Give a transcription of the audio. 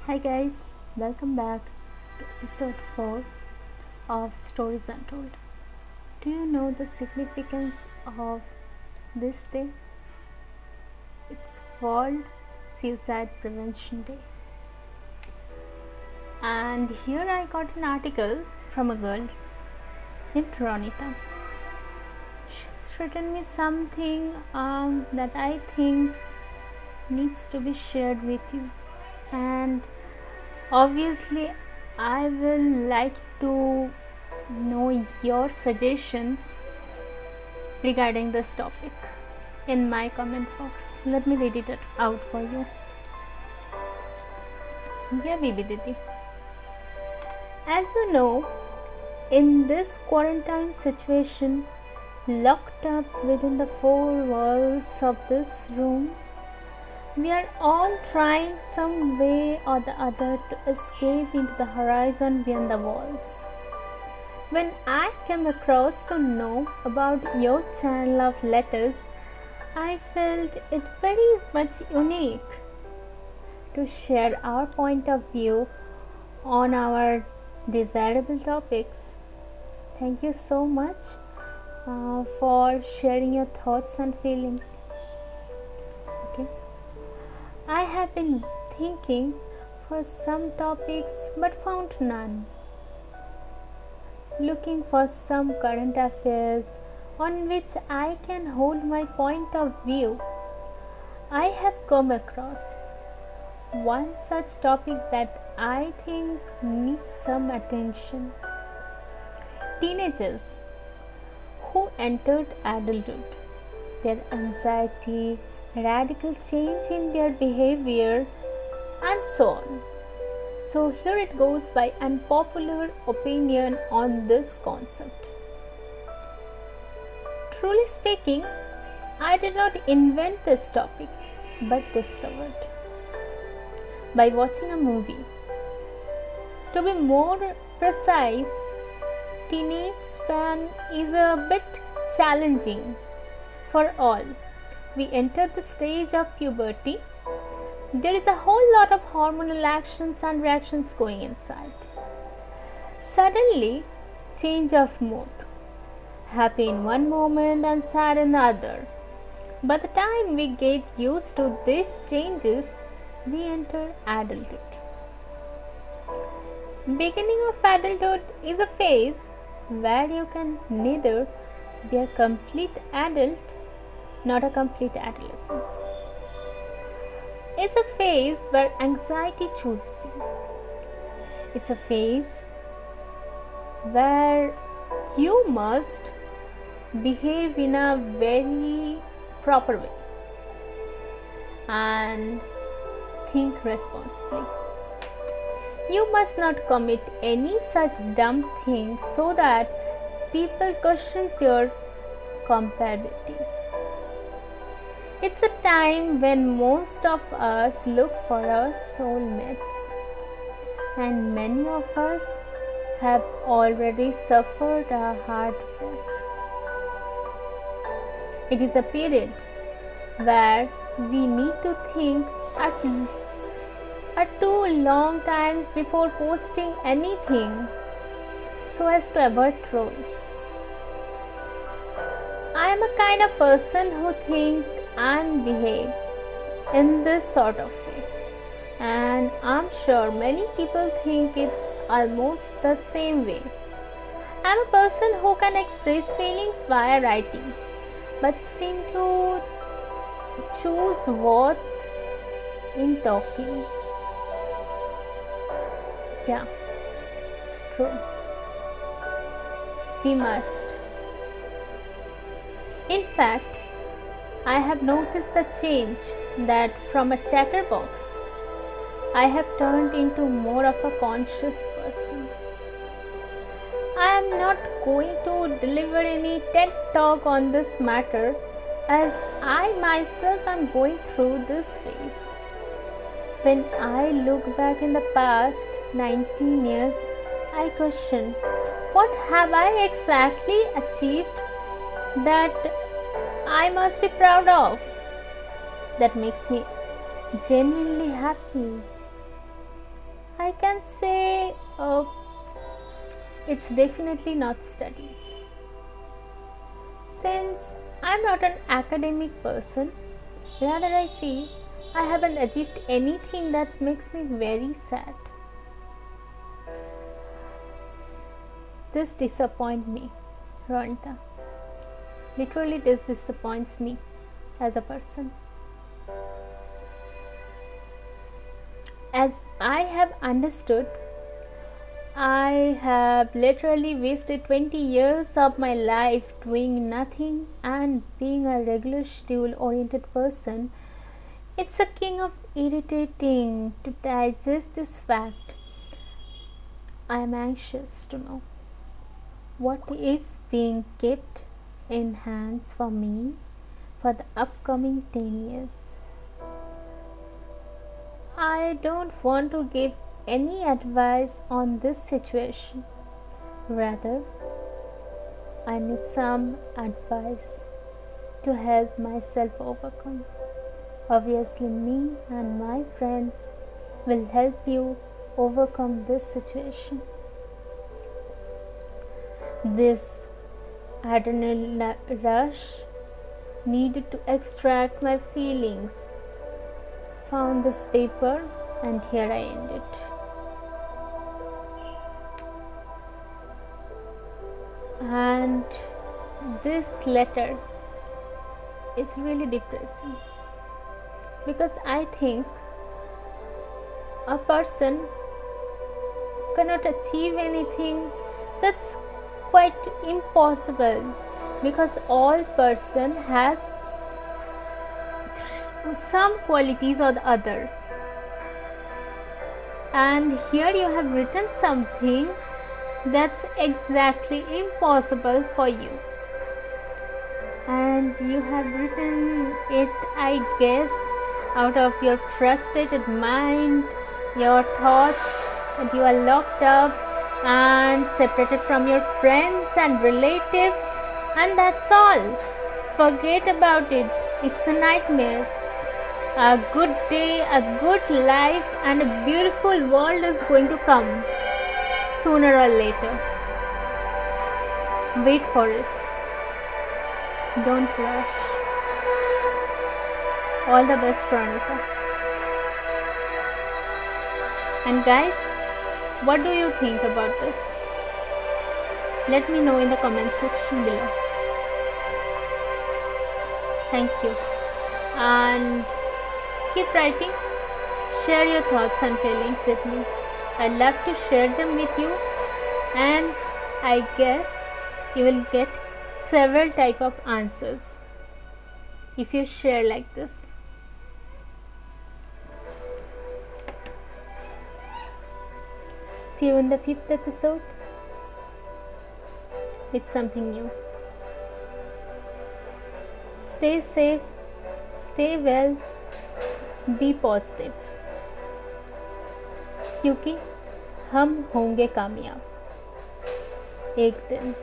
Hi guys, welcome back to episode 4 of Stories Untold. Do you know the significance of this day? It's World Suicide Prevention Day. And here I got an article from a girl named Ronita. She's written me something that I think needs to be shared with you. And obviously, I will like to know your suggestions regarding this topic in my comment box. Let me read it out for you. Yeah, baby Didi. As you know, in this quarantine situation, locked up within the four walls of this room, we are all trying some way or the other to escape into the horizon beyond the walls. When I came across to know about your channel of letters, I felt it very much unique to share our point of view on our desirable topics. Thank you so much for sharing your thoughts and feelings. Okay. I have been thinking for some topics but found none. Looking for some current affairs on which I can hold my point of view. I have come across one such topic that I think needs some attention. Teenagers who entered adulthood, their anxiety, radical change in their behavior, and so on. So, here it goes by unpopular opinion on this concept. Truly speaking, I did not invent this topic but discovered by watching a movie. To be more precise, teenage span is a bit challenging for all. We enter the stage of puberty. There is a whole lot of hormonal actions and reactions going inside. Suddenly, change of mood. Happy in one moment and sad in the other. By the time we get used to these changes, we enter adulthood. Beginning of adulthood is a phase where you can neither be a complete adult nor a complete adolescence. It's a phase where anxiety chooses you. It's a phase where you must behave in a very proper way and think responsibly. You must not commit any such dumb things so that people question your compatibilities. It's a time when most of us look for our soulmates, and many of us have already suffered a heartbreak. It is a period where we need to think at two long times before posting anything so as to avoid trolls. I am a kind of person who thinks and behaves in this sort of way, and I'm sure many people think it almost the same way. I'm a person who can express feelings via writing but seem to choose words in talking. Yeah, it's true. We must. In fact, I have noticed the change that from a chatterbox, I have turned into more of a conscious person. I am not going to deliver any TED talk on this matter as I myself am going through this phase. When I look back in the past 19 years, I question what have I exactly achieved that I must be proud of, that makes me genuinely happy. I can say it's definitely not studies. Since I'm not an academic person, rather I see I haven't achieved anything that makes me very sad. This disappoints me, Ronita. Literally, this disappoints me as a person. As I have understood, I have literally wasted 20 years of my life doing nothing and being a regular schedule oriented person. It's a king of irritating to digest this fact. I am anxious to know what is being kept in hands for me for the upcoming 10 years. I don't want to give any advice on this situation. Rather, I need some advice to help myself overcome. Obviously, me and my friends will help you overcome this situation. This adrenaline rush needed to extract my feelings. Found this paper and here I end it. And this letter is really depressing because I think a person cannot achieve anything that's quite impossible, because all person has some qualities or the other, and here you have written something that's exactly impossible for you, and you have written it, I guess, out of your frustrated mind, your thoughts that you are locked up and separated from your friends and relatives, and that's all. Forget about it. It's a nightmare. A good day, a good life, and a beautiful world is going to come sooner or later. Wait for it. Don't rush. All the best, Veronica. And guys, what do you think about this? Let me know in the comment section below. Thank you. And keep writing. Share your thoughts and feelings with me. I'd love to share them with you, and I guess you will get several type of answers if you share like this. See you in the 5th episode with something new. Stay safe, stay well, be positive, क्योंकि हम होंगे कामयाब एक दिन.